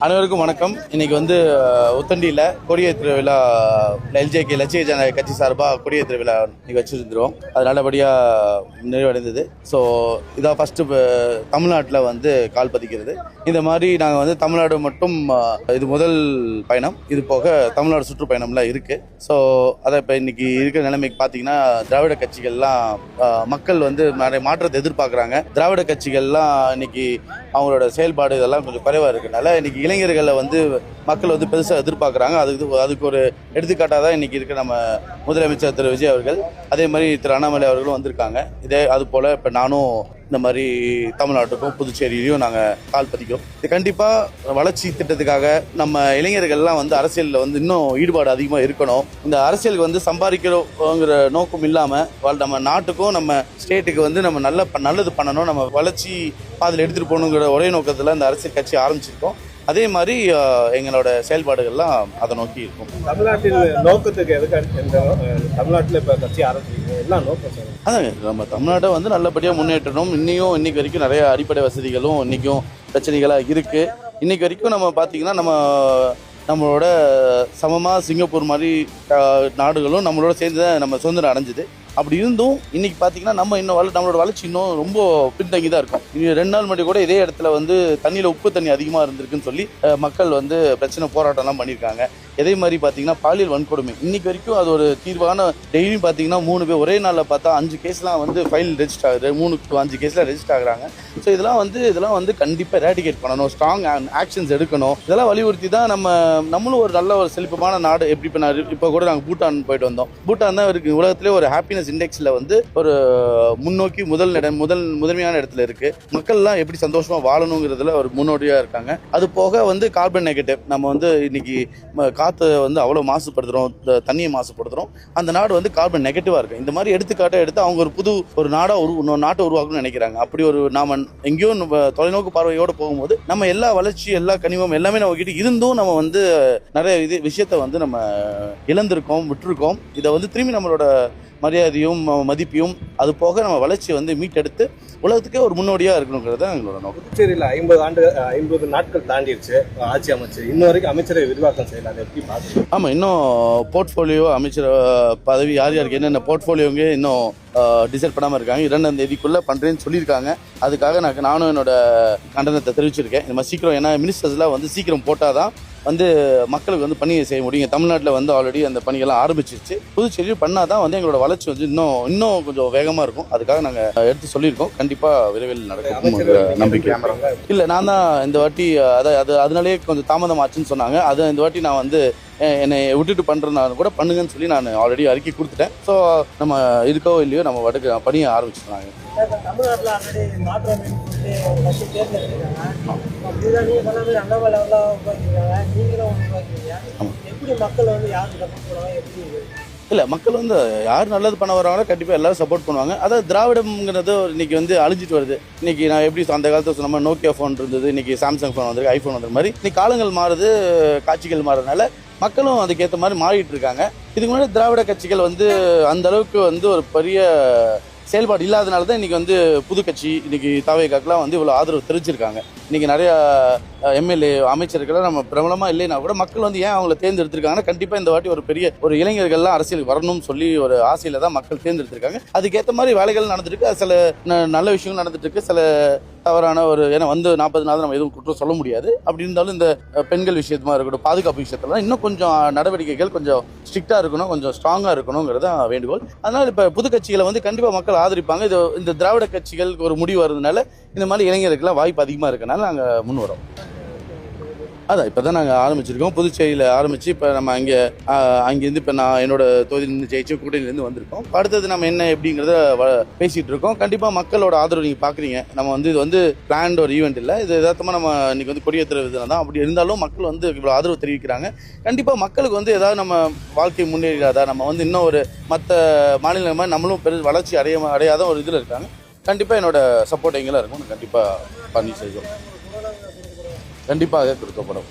அனைவருக்கும் வணக்கம். இன்னைக்கு உத்தண்டியில் கொடியேற்ற விழா எல்ஜேகே லட்சிய ஜனநாயக கட்சி சார்பாக கொடியேற்ற விழா இன்னைக்கு வச்சுருந்துருவோம். அது நல்லபடியாக நிறைவடைந்தது. ஸோ இதான் ஃபஸ்ட்டு தமிழ்நாட்டில் கால் பதிக்கிறது. இந்த மாதிரி நாங்கள் தமிழ்நாடு மட்டும் இது முதல் பயணம். இது போக தமிழ்நாடு சுற்றுப்பயணம்லாம் இருக்குது. ஸோ அதை இப்போ இன்னைக்கு இருக்கிற நிலைமைக்கு பார்த்தீங்கன்னா திராவிட கட்சிகள்லாம் மக்கள் நிறைய மாற்றத்தை எதிர்பார்க்குறாங்க. திராவிட கட்சிகள்லாம் இன்னைக்கு அவங்களோட செயல்பாடு இதெல்லாம் கொஞ்சம் குறைவாக இருக்கனால இன்னைக்கு இளைஞர்களை மக்கள் பெருசாக எதிர்பார்க்குறாங்க. அதுக்கு ஒரு எடுத்துக்காட்டாக தான் இன்னைக்கு இருக்க நம்ம முதலமைச்சர் திரு விஜய் அவர்கள், அதே மாதிரி திரு அண்ணாமலை அவர்களும் வந்திருக்காங்க. அது போல் இப்போ நானும் இந்த மாதிரி தமிழ்நாட்டுக்கும் புதுச்சேரியிலையும் நாங்கள் கால் பதிக்கிறோம். இது கண்டிப்பாக வளர்ச்சி திட்டத்துக்காக நம்ம இளைஞர்கள்லாம் அரசியலில் இன்னும் ஈடுபாடு அதிகமாக இருக்கணும். இந்த அரசியலுக்கு சம்பாதிக்கிறோங்கிற நோக்கம் இல்லாமல் நம்ம நாட்டுக்கும் நம்ம ஸ்டேட்டுக்கு நம்ம நல்லது பண்ணணும், நம்ம வளர்ச்சி பாதையில் எடுத்துகிட்டு போகணுங்கிற ஒரே நோக்கத்தில் இந்த அரசியல் கட்சி ஆரம்பிச்சிருக்கோம். அதே மாதிரி எங்களோட செயல்பாடுகள்லாம் அதை நோக்கி இருக்கும். தமிழ்நாட்டின் நோக்கத்துக்கு தமிழ்நாட்டில் இப்போ கட்சி ஆரம்பிச்சிருக்கீங்க, எல்லாம் நோக்கம் அதாங்க, நம்ம நாட்டை நல்லபடியாக முன்னேற்றணும். இன்னைக்கு வரைக்கும் நிறைய அடிப்படை வசதிகளும் இன்றைக்கும் பிரச்சனைகளாக இருக்குது. இன்றைக்கு வரைக்கும் நம்ம பார்த்திங்கன்னா நம்மளோட சமமாக சிங்கப்பூர் மாதிரி நாடுகளும் நம்மளோட சேர்ந்து தான் நம்ம சுதந்திரம் அடைஞ்சிது. அப்படி இருந்தும் இன்னைக்கு பார்த்தீங்கன்னா நம்மளோட வளர்ச்சி இன்னும் ரொம்ப பின்தங்கி தான் இருக்கும். 2 நாள் முன்னாடி கூட இதே இடத்துல தண்ணியில் உப்பு தண்ணி அதிகமாக இருந்திருக்குன்னு சொல்லி மக்கள் பிரச்சனை போராட்டம்லாம் பண்ணியிருக்காங்க. இதே மாதிரி பார்த்தீங்கன்னா பாலியல் வன்கொடுமை இன்னைக்கு வரைக்கும் அது ஒரு தீர்வான டெய்லியும் பார்த்தீங்கன்னா 3 பேர் ஒரே நாளில் பார்த்தா 5 கேஸ்லாம் ஃபைல் ரெஜிஸ்டர் ஆகுது. 3 to 5 கேஸில் ரெஜிஸ்டர் ஆகுறாங்க. ஸோ இதெல்லாம் கண்டிப்பாக எராடிகேட் பண்ணணும், ஸ்ட்ராங் ஆக்ஷன்ஸ் எடுக்கணும். இதெல்லாம் வலியுறுத்தி தான் நம்மளும் ஒரு நல்ல ஒரு செழிப்பமான நாடு. இப்போ கூட நாங்கள் பூட்டான் போயிட்டு வந்தோம். பூட்டான் தான் இருக்குது உலகத்திலே ஒரு ஹாப்பினஸ் இண்டெக்ஸ்ல ஒரு முன்னோக்கி முதன்மையான இடத்துல இருக்கு. மக்கள்லாம் எப்படி சந்தோஷமா வாழணுங்கிறதுல ஒரு முன்னோடியா இருக்காங்க. அது போக கார்பன் நெகட்டிவ் நம்ம இன்னைக்கு காற்று அவ்வளோ மாசுபடுத்துறோம், தண்ணியை மாசுபடுத்துறோம். அந்த நாடு கார்பன் நெகட்டிவா இருக்கு. இந்த மாதிரி எடுத்துக்காட்டை எடுத்து அவங்க ஒரு நாட்டை உருவாக்கணும்னு நினைக்கிறாங்க. அப்படி நாம எங்கேயோ தொலைநோக்கு பார்வையோடு போகும்போது நம்ம எல்லா வளர்ச்சி எல்லா கனிமம் எல்லாமே நம்ம கிட்ட இருந்தும் நம்ம நிறைய விஷயத்த நம்ம இழந்திருக்கோம், விட்டுருக்கோம். இதை திரும்பி நம்மளோட மரியாதையும் மதிப்பையும் அது போக நம்ம வளர்ச்சி மீட்டெடுத்து உலகத்துக்கே ஒரு முன்னோடியாக இருக்கணுங்கிறது தான் எங்களோட நோக்கம். புதுச்சேரியில் 50 நாட்கள் தாண்டிடுச்சு ஆட்சி அமைச்சு, இன்ன வரைக்கும் அமைச்சரை விரிவாக்கம் செய்யலாம், அதை எப்படி பார்த்து? ஆமாம், இன்னும் போர்ட்ஃபோலியோ அமைச்சர் பதவி யாருக்கு என்னென்ன போர்ட்ஃபோலியோங்க இன்னும் டிசைட் பண்ணாமல் இருக்காங்க. 2ஆம் தேதிக்குள்ளே பண்ணுறேன்னு சொல்லியிருக்காங்க. அதுக்காக நானும் என்னோட கண்டனத்தை தெரிவிச்சிருக்கேன். இந்த மாதிரி சீக்கிரம், ஏன்னா மினிஸ்டர்ஸ்லாம் சீக்கிரம் போட்டால் தான் மக்களுக்கு பணியை செய்ய முடியும். தமிழ்நாட்டில் ஆல்ரெடி அந்த பணிகள்லாம் ஆரம்பிச்சிருச்சு. புதுச்சேரியும் பண்ணால் தான் எங்களோட வளர்ச்சி இன்னும் கொஞ்சம் வேகமாக இருக்கும். அதுக்காக நாங்கள் எடுத்து சொல்லியிருக்கோம். கண்டிப்பாக விரைவில் நடக்கும் நம்பிக்கை இல்லை. நான் தான் இந்த வாட்டி அதனாலே கொஞ்சம் தாமதம் ஆச்சுன்னு சொன்னாங்க. அது இந்த வாட்டி நான் என்னை விட்டுட்டு பண்ணுறதுனால கூட பண்ணுங்கன்னு சொல்லி நான் ஆல்ரெடி அறிக்கை கொடுத்துட்டேன். ஸோ நம்ம இருக்கோ இல்லையோ நம்ம வடக்கு பணியை ஆரம்பிச்சிருந்தாங்க. தமிழ்நாட்டில் ஆல்ரெடி மாற்றம் எப்படி மக்கள் இல்லை, மக்கள் யார் நல்லது பண்ண வராங்களோ கண்டிப்பாக எல்லாரும் சப்போர்ட் பண்ணுவாங்க. அதாவது திராவிடம்ங்கிறது இன்னைக்கு அழிஞ்சிட்டு வருது. இன்னைக்கு நான் எப்படி அந்த காலத்தில் சொன்ன நோக்கியா ஃபோன் இருந்தது, இன்னைக்கு சாம்சங் ஃபோன் வந்திருக்கு, ஐஃபோன் வந்த மாதிரி இன்னைக்கு காலங்கள் மாறுது, காட்சிகள் மாறுறதுனால மக்களும் அதுக்கேற்ற மாதிரி மாறிட்டு இருக்காங்க. இதுக்கு முன்னாடி திராவிட கட்சிகள் அந்த அளவுக்கு ஒரு பெரிய செயல்பாடு இல்லாதனால தான் இன்னைக்கு புது கட்சி இன்னைக்கு தாவேகாக்கெல்லாம் இவ்வளோ ஆதரவு தெரிவிச்சிருக்காங்க. இன்னைக்கு நிறையா எம்எல்ஏ அமைச்சர்கள் நம்ம பிரபலமாக இல்லைன்னா கூட மக்கள் ஏன் அவங்கள தேர்ந்தெடுத்திருக்காங்கன்னா கண்டிப்பாக இந்த வாட்டி ஒரு இளைஞர்கள்லாம் அரசியலுக்கு வரணும்னு சொல்லி ஒரு ஆசையில தான் மக்கள் தேர்ந்தெடுத்திருக்காங்க. அதுக்கேற்ற மாதிரி வேலைகள் நடந்துருக்கு, சில நல்ல விஷயங்கள் நடந்துட்டு இருக்கு, சில தவறான ஏன்னா 40 நாள் நம்ம எதுவும் குற்றம் சொல்ல முடியாது. அப்படி இருந்தாலும் இந்த பெண்கள் விஷயமா இருக்கட்டும், பாதுகாப்பு விஷயத்துல இன்னும் கொஞ்சம் நடவடிக்கைகள் கொஞ்சம் ஸ்ட்ரிக்டா இருக்கணும், கொஞ்சம் ஸ்ட்ராங்கா இருக்கணுங்கிறது வேண்டுகோள். அதனால இப்போ புது கட்சிகளை கண்டிப்பாக மக்கள் ஆதரிப்பாங்க. இந்த திராவிட கட்சிகளுக்கு ஒரு முடிவு வருதுனால இந்த மாதிரி இளைஞர்களுக்கெல்லாம் வாய்ப்பு அதிகமாக இருக்கனால நாங்கள் முன் வரோம். அதான் இப்போ தான் நாங்கள் ஆரம்பிச்சிருக்கோம். புதுச்சேரியில் ஆரம்பித்து இப்போ நம்ம அங்கேருந்து இப்போ நான் என்னோட தொகுதியிலேருந்து ஜெயிச்சு கூட்டணியிலேருந்து வந்திருக்கோம். அடுத்தது நம்ம என்ன எப்படிங்கிறத பேசிகிட்டு இருக்கோம். கண்டிப்பாக மக்களோட ஆதரவு நீங்கள் பார்க்குறீங்க. நம்ம இது பிளான்ட் ஒரு ஈவெண்ட் இல்லை, இது யதார்த்தமாக நம்ம இன்றைக்கி கொடியேற்றுற விதம் தான். அப்படி இருந்தாலும் மக்கள் இவ்வளோ ஆதரவு தெரிவிக்கிறாங்க. கண்டிப்பாக மக்களுக்கு ஏதாவது நம்ம வாழ்க்கை முன்னேறாதா, நம்ம இன்னும் ஒரு மற்ற மாநிலங்கள் மாதிரி நம்மளும் வளர்ச்சி அடையாத ஒரு இதில் இருக்காங்க. கண்டிப்பாக என்னோட சப்போர்ட் எங்கெல்லாம் இருக்கும், கண்டிப்பாக பண்ணி செய்வோம், கண்டிப்பாக கொடுக்கப்படும்.